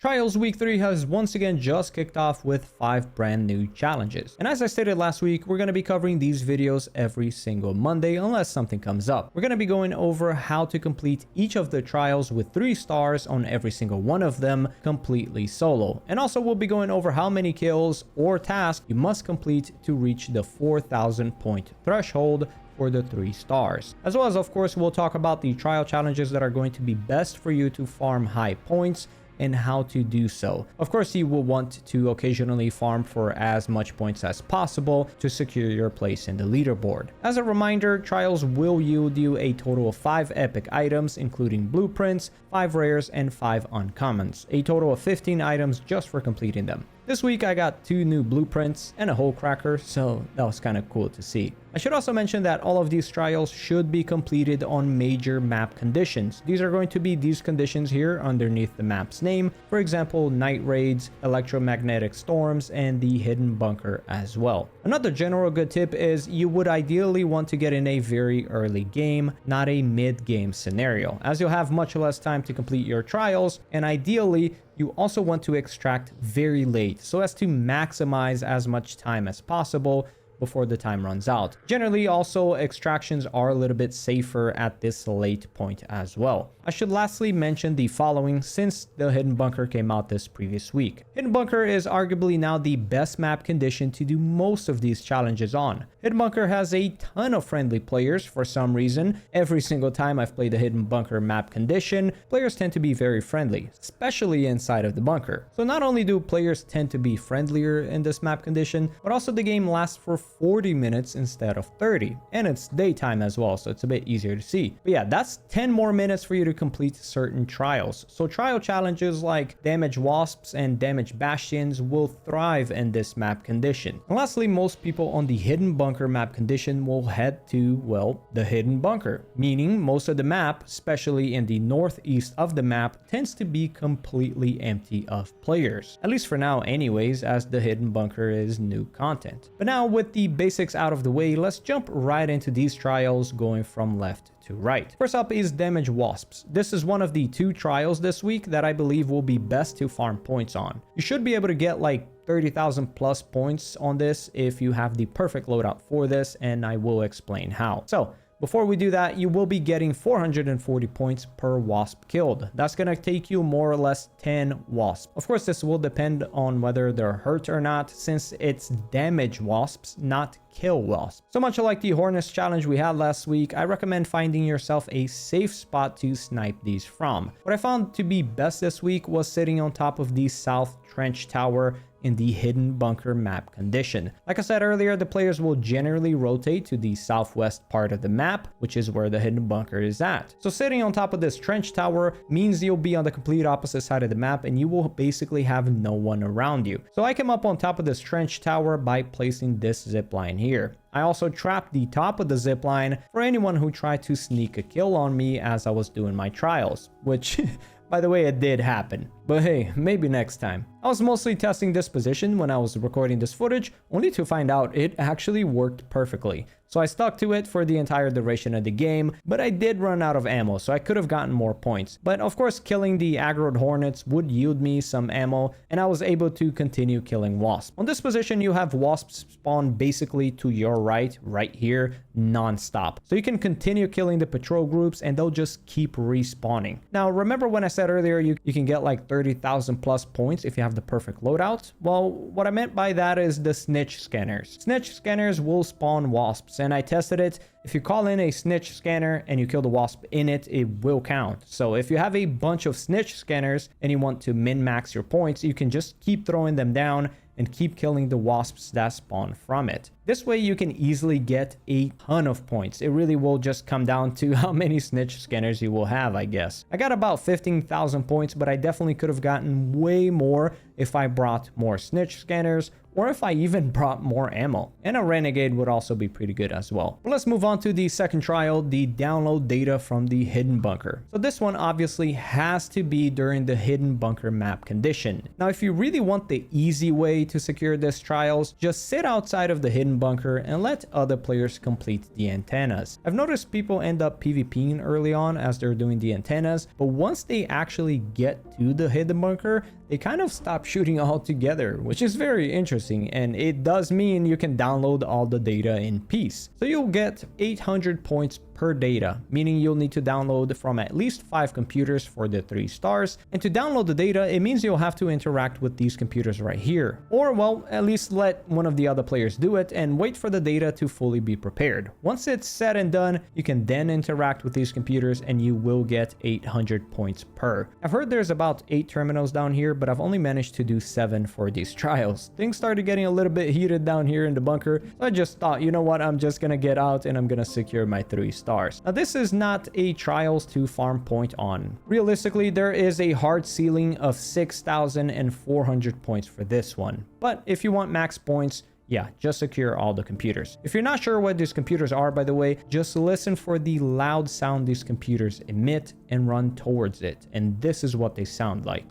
Trials Week 3 has once again just kicked off with 5 brand new challenges. And as I stated last week, we're going to be covering these videos every single Monday unless something comes up. We're going to be going over how to complete each of the trials with 3 stars on every single one of them completely solo. And also we'll be going over how many kills or tasks you must complete to reach the 4,000 point threshold for the 3 stars. As well as, of course, we'll talk about the trial challenges that are going to be best for you to farm high points and how to do so. Of course, you will want to occasionally farm for as much points as possible to secure your place in the leaderboard. As a reminder, trials will yield you a total of 5 epic items, including blueprints, 5 rares, and 5 uncommons. A total of 15 items just for completing them. This week I got 2 new blueprints and a hole cracker, so that was kind of cool to see. I should also mention that all of these trials should be completed on major map conditions. These are going to be these conditions here underneath the map's name. For example, night raids, electromagnetic storms, and the hidden bunker as well. Another general good tip is you would ideally want to get in a very early game, not a mid-game scenario, as you'll have much less time to complete your trials, and ideally you also want to extract very late so as to maximize as much time as possible before the time runs out. Generally, also, extractions are a little bit safer at this late point as well. I should lastly mention the following since the Hidden Bunker came out this previous week. Hidden Bunker is arguably now the best map condition to do most of these challenges on. Hidden Bunker has a ton of friendly players for some reason. Every single time I've played the Hidden Bunker map condition, players tend to be very friendly, especially inside of the bunker. So not only do players tend to be friendlier in this map condition, but also the game lasts for 40 minutes instead of 30. And it's daytime as well, so it's a bit easier to see. But yeah, that's 10 more minutes for you to complete certain trials. So trial challenges like damage Wasps and damage Bastions will thrive in this map condition. And lastly, most people on the Hidden Bunker map condition will head to, well, the Hidden Bunker, meaning most of the map, especially in the northeast of the map, tends to be completely empty of players. At least for now anyways, as the Hidden Bunker is new content. But now with the basics out of the way, let's jump right into these trials going from left to right. First up is damage Wasps. This is one of the 2 trials this week that I believe will be best to farm points on. You should be able to get like 30,000 plus points on this if you have the perfect loadout for this, and I will explain how. So before we do that, you will be getting 440 points per wasp killed. That's gonna take you more or less 10 wasps. Of course, this will depend on whether they're hurt or not, since it's damage wasps, not kill wasps. So much like the Hornets challenge we had last week, I recommend finding yourself a safe spot to snipe these from. What I found to be best this week was sitting on top of the south trench tower in the Hidden Bunker map condition. Like I said earlier, the players will generally rotate to the southwest part of the map, which is where the Hidden Bunker is at. So sitting on top of this trench tower means you'll be on the complete opposite side of the map and you will basically have no one around you. So I came up on top of this trench tower by placing this zip line here. I also trapped the top of the zip line for anyone who tried to sneak a kill on me as I was doing my trials, which by the way, it did happen. But hey, maybe next time. I was mostly testing this position when I was recording this footage, only to find out it actually worked perfectly. So I stuck to it for the entire duration of the game, but I did run out of ammo, so I could have gotten more points. But of course, killing the aggroed hornets would yield me some ammo, and I was able to continue killing wasps. On this position, you have wasps spawn basically to your right here, non-stop. So you can continue killing the patrol groups and they'll just keep respawning. Now, remember when I said earlier you can get like 30,000 plus points if you have the perfect loadout? Well, what I meant by that is the snitch scanners. Snitch scanners will spawn wasps, and I tested it. If you call in a snitch scanner and you kill the wasp in it, it will count. So if you have a bunch of snitch scanners and you want to min-max your points, you can just keep throwing them down and keep killing the wasps that spawn from it. This way you can easily get a ton of points. It really will just come down to how many snitch scanners you will have, I guess. I got about 15,000 points, but I definitely could have gotten way more if I brought more snitch scanners, or if I even brought more ammo. And a renegade would also be pretty good as well. But let's move on to the second trial, the download data from the Hidden Bunker. So this one obviously has to be during the Hidden Bunker map condition. Now, if you really want the easy way to secure this trials, just sit outside of the Hidden Bunker and let other players complete the antennas. I've noticed people end up PvPing early on as they're doing the antennas, but once they actually get to the Hidden Bunker, they kind of stop shooting altogether, which is very interesting, and it does mean you can download all the data in peace. So you'll get 800 points per data, meaning you'll need to download from at least 5 computers for the 3 stars. And to download the data, it means you'll have to interact with these computers right here. Or, well, at least let one of the other players do it and wait for the data to fully be prepared. Once it's said and done, you can then interact with these computers and you will get 800 points per. I've heard there's about 8 terminals down here, but I've only managed to do 7 for these trials. Things started getting a little bit heated down here in the bunker, so I just thought, you know what, I'm just gonna get out and I'm gonna secure my 3 stars. Now, this is not a trials to farm point on. Realistically, there is a hard ceiling of 6,400 points for this one. But if you want max points, yeah, just secure all the computers. If you're not sure what these computers are, by the way, just listen for the loud sound these computers emit and run towards it. And this is what they sound like.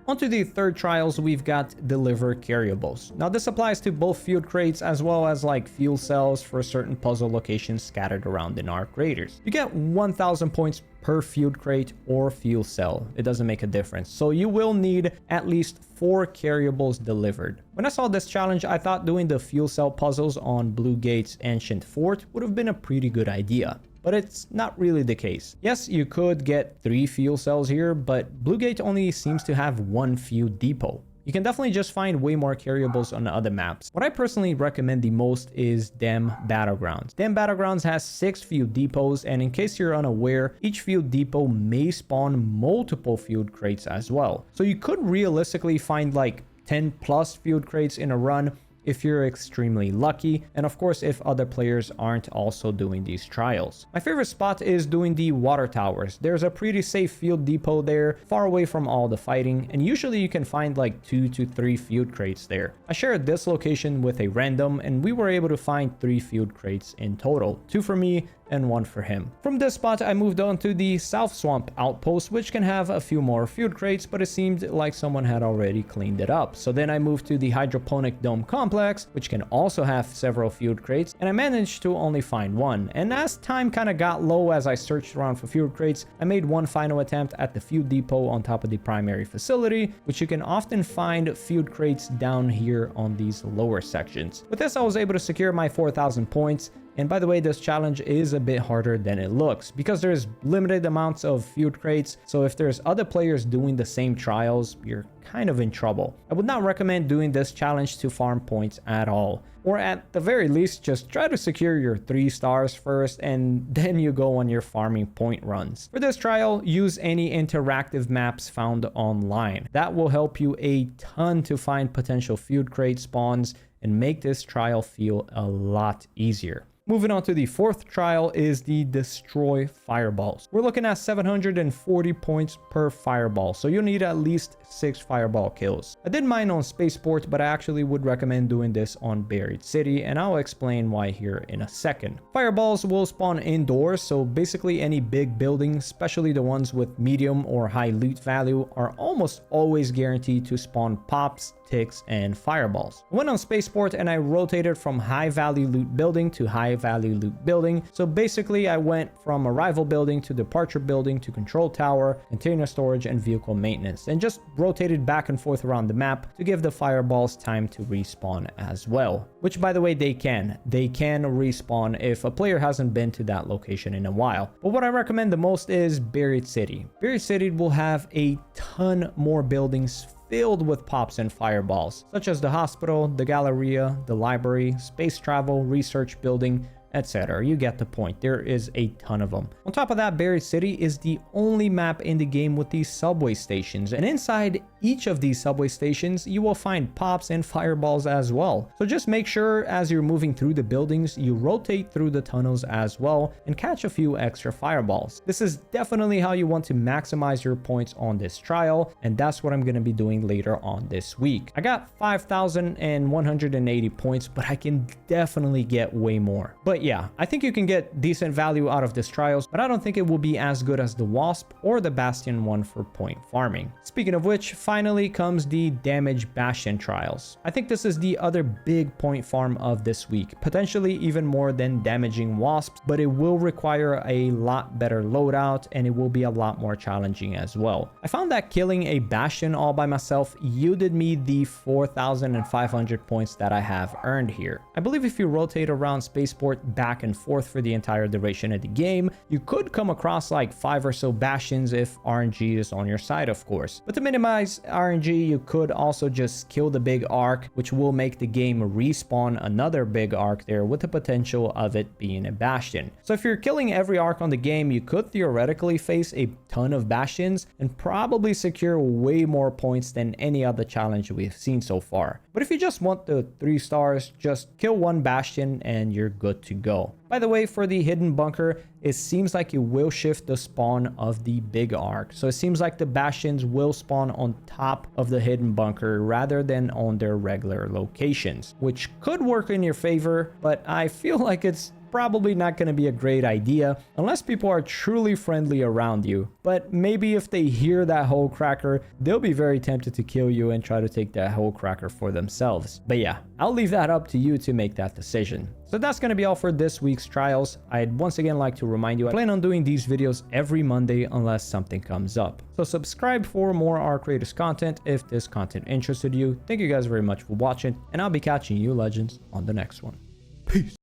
Onto the third trials, we've got deliver carriables. Now this applies to both field crates as well as like fuel cells for certain puzzle locations scattered around in our craters. You get 1,000 points per field crate or fuel cell. It doesn't make a difference. So you will need at least 4 carriables delivered. When I saw this challenge, I thought doing the fuel cell puzzles on Blue Gate's ancient fort would have been a pretty good idea. But it's not really the case. Yes, you could get 3 fuel cells here, but Blue Gate only seems to have 1 fuel depot. You can definitely just find way more carriables on other maps. What I personally recommend the most is Dam Battlegrounds. Dam Battlegrounds has 6 fuel depots, and in case you're unaware, each fuel depot may spawn multiple fuel crates as well. So you could realistically find like 10 plus fuel crates in a run if you're extremely lucky, and of course if other players aren't also doing these trials. My favorite spot is doing the water towers. There's a pretty safe field depot there, far away from all the fighting, and usually you can find like 2 to 3 field crates there. I shared this location with a random, and we were able to find 3 field crates in total, 2 for me and 1 for him. From this spot, I moved on to the South Swamp outpost, which can have a few more field crates, but it seemed like someone had already cleaned it up. So then I moved to the Hydroponic Dome Complex, which can also have several field crates, and I managed to only find 1. And as time kind of got low as I searched around for field crates, I made one final attempt at the field depot on top of the primary facility, which you can often find field crates down here on these lower sections. With this, I was able to secure my 4,000 points. And by the way, this challenge is a bit harder than it looks because there's limited amounts of field crates. So if there's other players doing the same trials, you're kind of in trouble. I would not recommend doing this challenge to farm points at all. Or at the very least, just try to secure your 3 stars first and then you go on your farming point runs. For this trial, use any interactive maps found online. That will help you a ton to find potential field crate spawns and make this trial feel a lot easier. Moving on to the 4th trial is the Destroy Fireballs. We're looking at 740 points per fireball, so you'll need at least 6 fireball kills. I did mine on Spaceport, but I actually would recommend doing this on Buried City, and I'll explain why here in a second. Fireballs will spawn indoors, so basically any big buildings, especially the ones with medium or high loot value, are almost always guaranteed to spawn pops, ticks, and fireballs. I went on Spaceport and I rotated from high value loot building to high value loot building. So basically I went from arrival building to departure building to control tower, container storage, and vehicle maintenance, and just rotated back and forth around the map to give the fireballs time to respawn as well. Which, by the way, they can respawn if a player hasn't been to that location in a while. But what I recommend the most is Buried City. Buried City will have a ton more buildings filled with pops and fireballs, such as the hospital, the Galleria, the library, space travel, research building, etc. You get the point. There is a ton of them. On top of that, Buried City is the only map in the game with these subway stations, and inside each of these subway stations you will find pops and fireballs as well. So just make sure as you're moving through the buildings you rotate through the tunnels as well and catch a few extra fireballs. This is definitely how you want to maximize your points on this trial, and that's what I'm going to be doing later on this week. I got 5,180 points, but I can definitely get way more. But yeah, I think you can get decent value out of this trials, but I don't think it will be as good as the Wasp or the Bastion one for point farming. Speaking of which, finally comes the damage Bastion trials. I think this is the other big point farm of this week, potentially even more than damaging Wasps, but it will require a lot better loadout and it will be a lot more challenging as well. I found that killing a Bastion all by myself yielded me the 4,500 points that I have earned here. I believe if you rotate around spaceport back and forth for the entire duration of the game, you could come across like 5 or so Bastions if RNG is on your side, of course. But to minimize RNG, you could also just kill the big arc, which will make the game respawn another big arc there with the potential of it being a Bastion. So if you're killing every arc on the game, you could theoretically face a ton of Bastions and probably secure way more points than any other challenge we've seen so far. But if you just want the 3 stars, just kill one Bastion and you're good to go. By the way, for the hidden bunker, it seems like it will shift the spawn of the big arc. So it seems like the Bastions will spawn on top of the hidden bunker rather than on their regular locations, which could work in your favor, but I feel like it's probably not going to be a great idea unless people are truly friendly around you. But maybe if they hear that hole cracker, they'll be very tempted to kill you and try to take that hole cracker for themselves. But yeah, I'll leave that up to you to make that decision. So that's going to be all for this week's trials. I'd once again like to remind you, I plan on doing these videos every Monday unless something comes up. So subscribe for more Arc Raiders content if this content interested you. Thank you guys very much for watching, and I'll be catching you legends on the next one. Peace.